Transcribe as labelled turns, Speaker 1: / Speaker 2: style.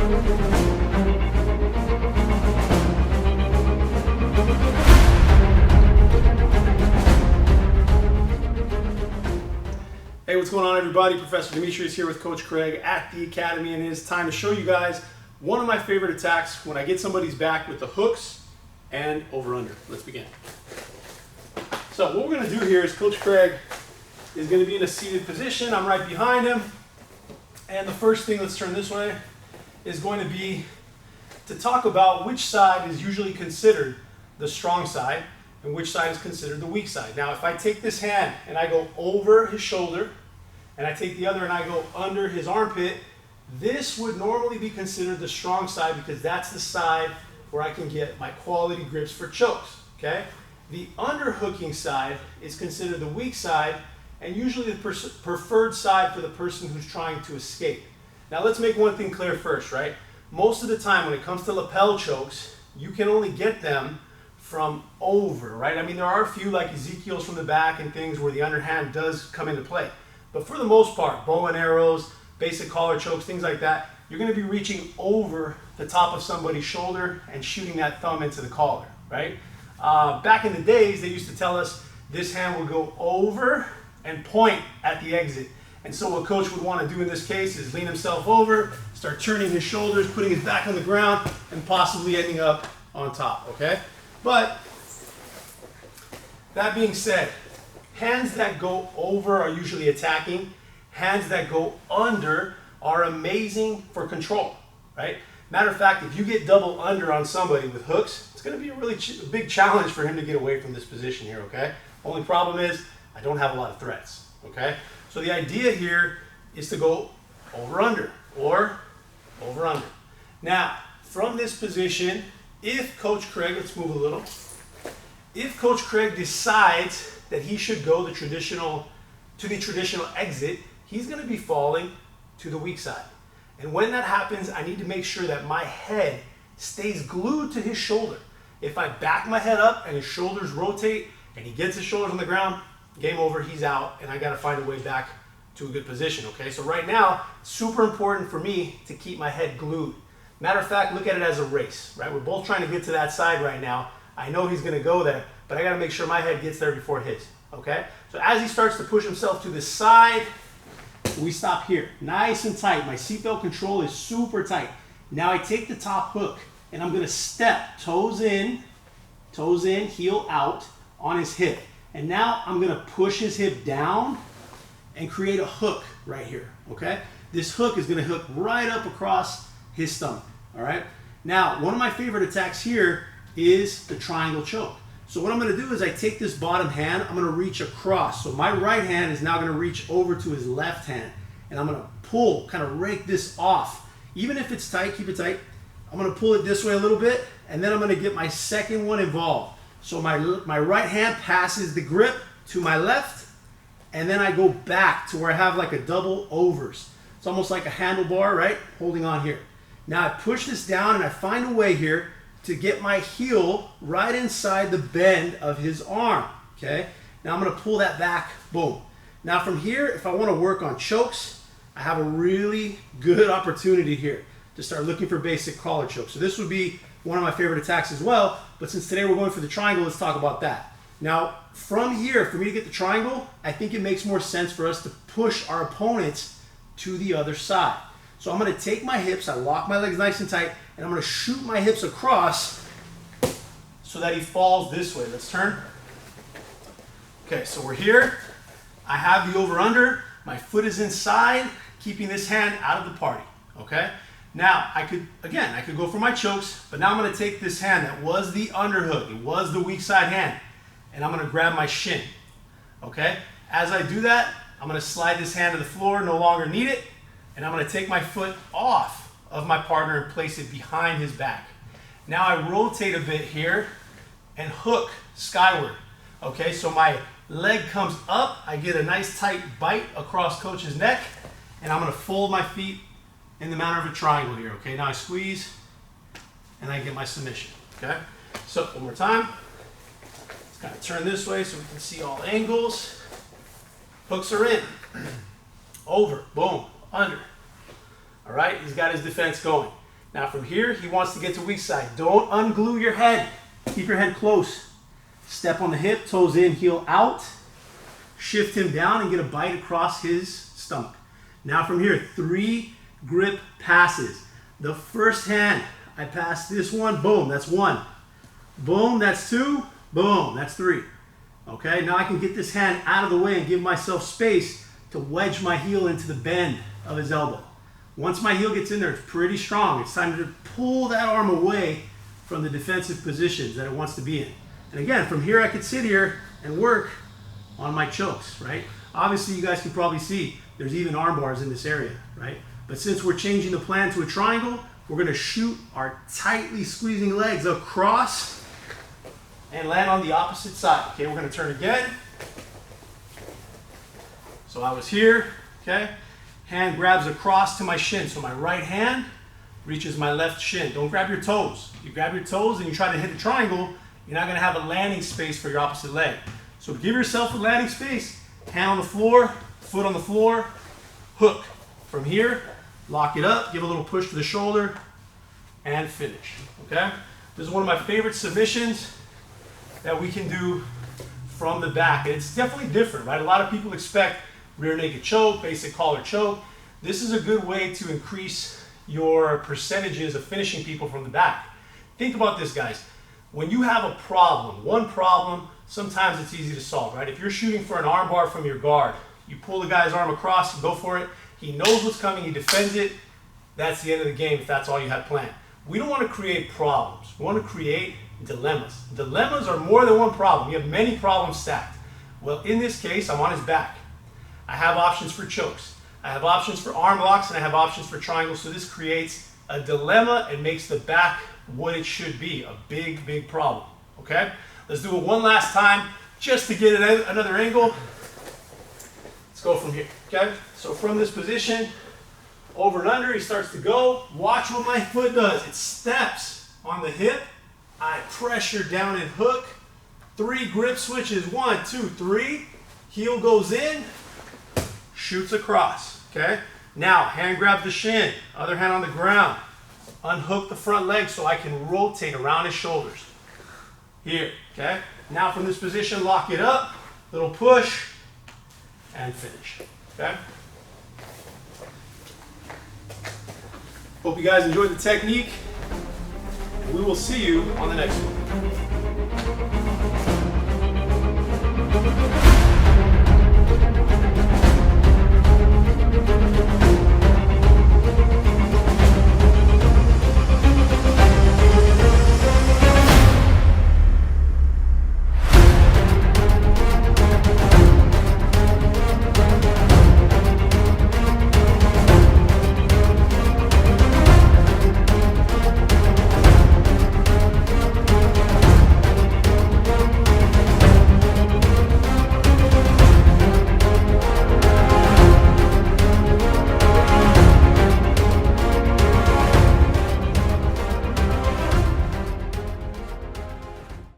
Speaker 1: Hey, what's going on, everybody? Professor Demetrius here with Coach Craig at the Academy, and it is time to show you guys one of my favorite attacks when I get somebody's back with the hooks and over-under. Let's begin. So what we're going to do here is Coach Craig is going to be in a seated position. I'm right behind him. And the first thing, let's turn this way, is going to be to talk about which side is usually considered the strong side and which side is considered the weak side. Now, if I take this hand and I go over his shoulder, and I take the other and I go under his armpit, this would normally be considered the strong side because that's the side where I can get my quality grips for chokes, okay? The underhooking side is considered the weak side and usually the preferred side for the person who's trying to escape. Now, let's make one thing clear first, right? Most of the time when it comes to lapel chokes, you can only get them from over, right? I mean, there are a few like Ezekiel's from the back and things where the underhand does come into play. But for the most part, bow and arrows, basic collar chokes, things like that, you're going to be reaching over the top of somebody's shoulder and shooting that thumb into the collar, right? Back in the days, they used to tell us this hand would go over and point at the exit. And so what Coach would want to do in this case is lean himself over, start turning his shoulders, putting his back on the ground, and possibly ending up on top, okay? But that being said, hands that go over are usually attacking. Hands that go under are amazing for control, right? Matter of fact, if you get double under on somebody with hooks, it's going to be a really big challenge for him to get away from this position here, okay? Only problem is I don't have a lot of threats, okay? So the idea here is to go over under or over under. Now, from this position, if Coach Craig, let's move a little. If Coach Craig decides that he should go to the traditional exit, he's going to be falling to the weak side. And when that happens, I need to make sure that my head stays glued to his shoulder. If I back my head up and his shoulders rotate and he gets his shoulders on the ground, game over, he's out, and I got to find a way back to a good position, okay? So right now, super important for me to keep my head glued. Matter of fact, look at it as a race, right? We're both trying to get to that side right now. I know he's going to go there, but I got to make sure my head gets there before his, okay? So as he starts to push himself to the side, we stop here. Nice and tight. My seatbelt control is super tight. Now I take the top hook, and I'm going to step toes in, heel out on his hip. And now I'm going to push his hip down and create a hook right here, okay? This hook is going to hook right up across his stomach, all right? Now, one of my favorite attacks here is the triangle choke. So what I'm going to do is I take this bottom hand, I'm going to reach across. So my right hand is now going to reach over to his left hand. And I'm going to pull, kind of rake this off. Even if it's tight, keep it tight. I'm going to pull it this way a little bit, and then I'm going to get my second one involved. So my right hand passes the grip to my left, and then I go back to where I have like a double overs. It's almost like a handlebar, right? Holding on here. Now I push this down, and I find a way here to get my heel right inside the bend of his arm, okay? Now I'm going to pull that back, boom. Now from here, if I want to work on chokes, I have a really good opportunity here to start looking for basic collar chokes. So this would be one of my favorite attacks as well, but since today we're going for the triangle, let's talk about that. Now, from here, for me to get the triangle, I think it makes more sense for us to push our opponents to the other side. So I'm going to take my hips, I lock my legs nice and tight, and I'm going to shoot my hips across so that he falls this way. Let's turn. Okay, so we're here. I have the over-under. My foot is inside, keeping this hand out of the party, okay? Now, I could go for my chokes, but now I'm going to take this hand that was the underhook. It was the weak side hand, and I'm going to grab my shin, okay? As I do that, I'm going to slide this hand to the floor, no longer need it, and I'm going to take my foot off of my partner and place it behind his back. Now I rotate a bit here and hook skyward. Okay, so my leg comes up, I get a nice tight bite across Coach's neck, and I'm going to fold my feet in the manner of a triangle here. Okay, now I squeeze and I get my submission. Okay, so one more time. Let's kind of turn this way so we can see all angles. Hooks are in. Over, boom, under. All right, he's got his defense going. Now from here, he wants to get to weak side. Don't unglue your head. Keep your head close. Step on the hip, toes in, heel out. Shift him down and get a bite across his stomach. Now from here, 3 grip passes. The first hand, I pass this one, boom, that's 1. Boom, that's 2, boom, that's 3. Okay, now I can get this hand out of the way and give myself space to wedge my heel into the bend of his elbow. Once my heel gets in there, it's pretty strong. It's time to pull that arm away from the defensive positions that it wants to be in. And again, from here I could sit here and work on my chokes, right? Obviously you guys can probably see there's even arm bars in this area, right? But since we're changing the plan to a triangle, we're gonna shoot our tightly squeezing legs across and land on the opposite side. Okay, we're gonna turn again. So I was here, okay? Hand grabs across to my shin. So my right hand reaches my left shin. Don't grab your toes. You grab your toes and you try to hit a triangle, you're not gonna have a landing space for your opposite leg. So give yourself a landing space. Hand on the floor, foot on the floor, hook. From here, lock it up, give a little push to the shoulder, and finish, okay? This is one of my favorite submissions that we can do from the back. And it's definitely different, right? A lot of people expect rear naked choke, basic collar choke. This is a good way to increase your percentages of finishing people from the back. Think about this, guys. When you have a problem, one problem, sometimes it's easy to solve, right? If you're shooting for an arm bar from your guard, you pull the guy's arm across, you go for it, he knows what's coming, he defends it, that's the end of the game if that's all you had planned. We don't want to create problems. We want to create dilemmas. Dilemmas are more than one problem. You have many problems stacked. Well, in this case, I'm on his back. I have options for chokes. I have options for arm locks, and I have options for triangles. So this creates a dilemma and makes the back what it should be, a big, big problem, okay? Let's do it one last time just to get another angle. Let's go from here, okay? So from this position, over and under, he starts to go. Watch what my foot does. It steps on the hip. I pressure down and hook. 3 grip switches, 1, 2, 3. Heel goes in, shoots across, okay? Now, hand grabs the shin, other hand on the ground. Unhook the front leg so I can rotate around his shoulders. Here, okay? Now from this position, lock it up, little push, and finish, okay? Hope you guys enjoyed the technique. We will see you on the next one.